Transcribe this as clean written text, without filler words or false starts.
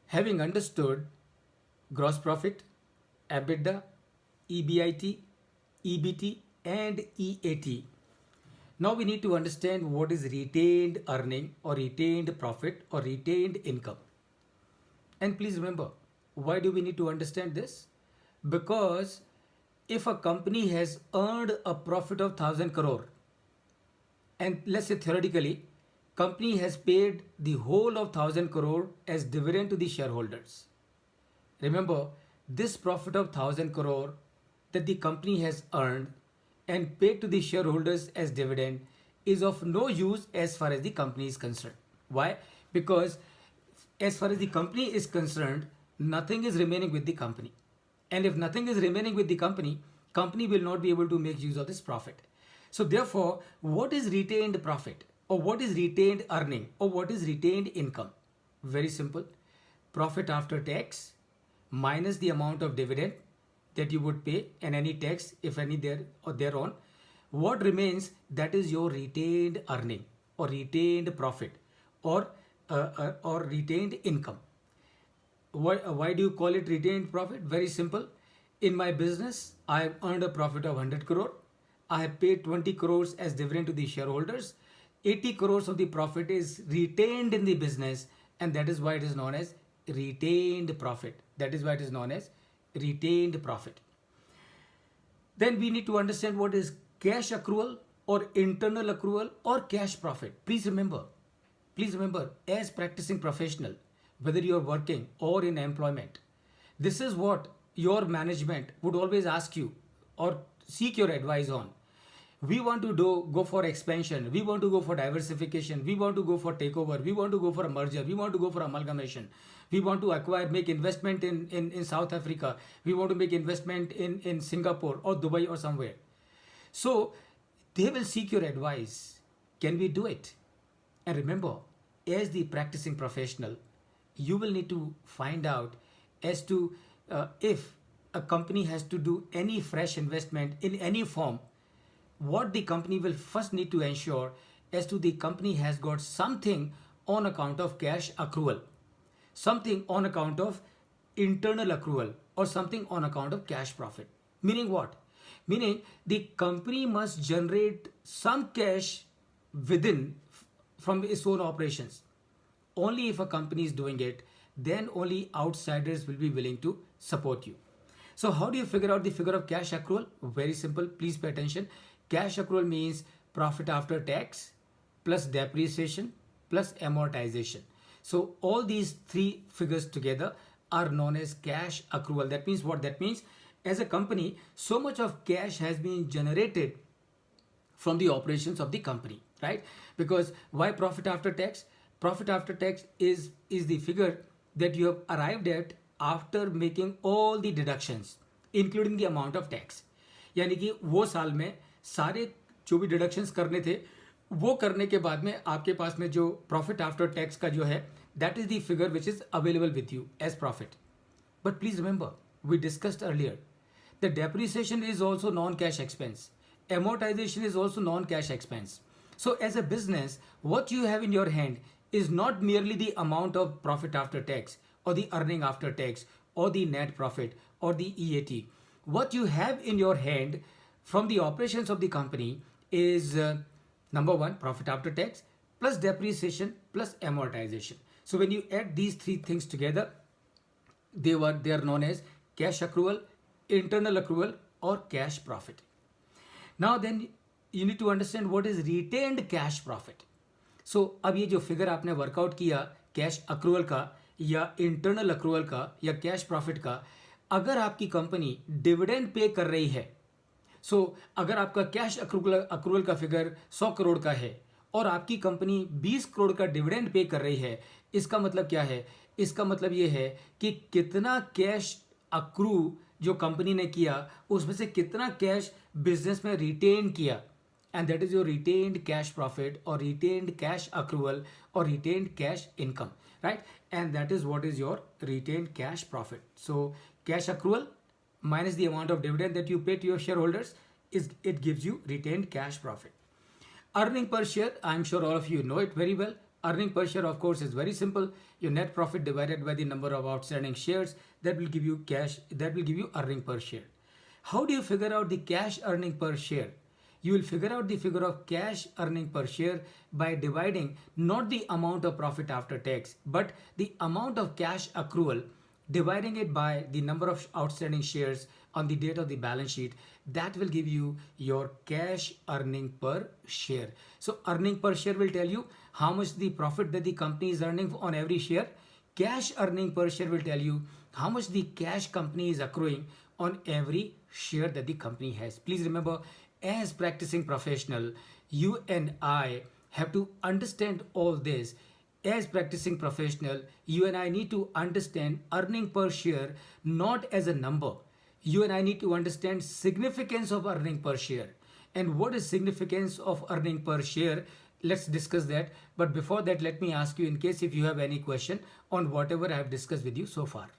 Having understood gross profit, EBITDA, EBIT, EBT, and EAT, now we need to understand what is retained earning or retained profit or retained income. And please remember, why do we need to understand this? Because if a company has earned a profit of 1000 crore, and let's say theoretically, company has paid the whole of 1000 crore as dividend to the shareholders. Remember, this profit of 1000 crore that the company has earned and paid to the shareholders as dividend is of no use as far as the company is concerned. Why? Because as far as the company is concerned, nothing is remaining with the company. And if nothing is remaining with the company will not be able to make use of this profit. So therefore, what is retained profit or what is retained earning or what is retained income? Very simple. Profit after tax minus the amount of dividend that you would pay and any tax if any there or thereon. What remains, that is your retained earning or retained profit or retained income. Why do you call it retained profit? Very simple. In my business, I have earned a profit of 100 crore. I have paid 20 crores as dividend to the shareholders. 80 crores of the profit is retained in the business, and that is why it is known as retained profit. That is why it is known as retained profit. Then we need to understand what is cash accrual or internal accrual or cash profit. Please remember, as practicing professional, whether you are working or in employment, this is what your management would always ask you or seek your advice on. We want to go for expansion, we want to go for diversification, we want to go for takeover, we want to go for a merger, we want to go for amalgamation, we want to acquire, make investment in South Africa, we want to make investment in Singapore or Dubai or somewhere. So they will seek your advice. Can we do it? And remember, as the practicing professional, you will need to find out as to if a company has to do any fresh investment in any form, what the company will first need to ensure as to the company has got something on account of cash accrual, something on account of internal accrual, or something on account of cash profit. Meaning what? Meaning the company must generate some cash within from its own operations. Only if a company is doing it, then only outsiders will be willing to support you. So how do you figure out the figure of cash accrual? Very simple. Please pay attention. Cash accrual means profit after tax plus depreciation plus amortization. So all these three figures together are known as cash accrual. That means what? That means as a company, so much of cash has been generated from the operations of the company, right? Because why profit after tax? Profit after tax is the figure that you have arrived at after making all the deductions, including the amount of tax. यानी कि वो साल में सारे जो भी deductions करने थे वो करने के बाद में आपके पास में जो प्रॉफिट आफ्टर टैक्स का जो है that is the figure which is available with you as profit. But please remember, we discussed earlier the depreciation is also non cash expense, amortization is also non-cash expense. So as a business, what you have in your hand is not merely the amount of profit after tax or the earning after tax or the net profit or the EAT. What you have in your hand from the operations of the company is number one, profit after tax plus depreciation plus amortization. So when you add these three things together, they are known as cash accrual, internal accrual or cash profit. Now then you need to understand what is retained cash profit. So अब ये जो figure आपने workout किया cash accrual का या internal accrual का या cash profit का, अगर आपकी कंपनी डिविडेंड पे कर रही है, सो अगर आपका कैश अक्रूवल का फिगर 100 करोड़ का है और आपकी कंपनी 20 करोड़ का डिविडेंड पे कर रही है, इसका मतलब क्या है? इसका मतलब ये है कि कितना कैश अक्रू जो कंपनी ने किया उसमें से कितना कैश बिजनेस में रिटेन किया, and that is your retained cash profit और रिटेन्ड कैश अक्रूवल और retained cash income, right? And that is what is your retained cash profit. So cash accrual minus the amount of dividend that you pay to your shareholders it gives you retained cash profit. Earning per share, I'm sure all of you know it very well. Earning per share, of course, is very simple. Your net profit divided by the number of outstanding shares, that will give you cash, that will give you earning per share. How do you figure out the cash earning per share? You will figure out the figure of cash earning per share by dividing not the amount of profit after tax, but the amount of cash accrual, dividing it by the number of outstanding shares on the date of the balance sheet. That will give you your cash earning per share. So earning per share will tell you how much the profit that the company is earning on every share. Cash earning per share will tell you how much the cash company is accruing on every share that the company has. Please remember, as practicing professional, you and I have to understand all this. As practicing professional, you and I need to understand earning per share not as a number. You and I need to understand significance of earning per share. And what is significance of earning per share? Let's discuss that. But before that, let me ask you, in case if you have any question on whatever I have discussed with you so far.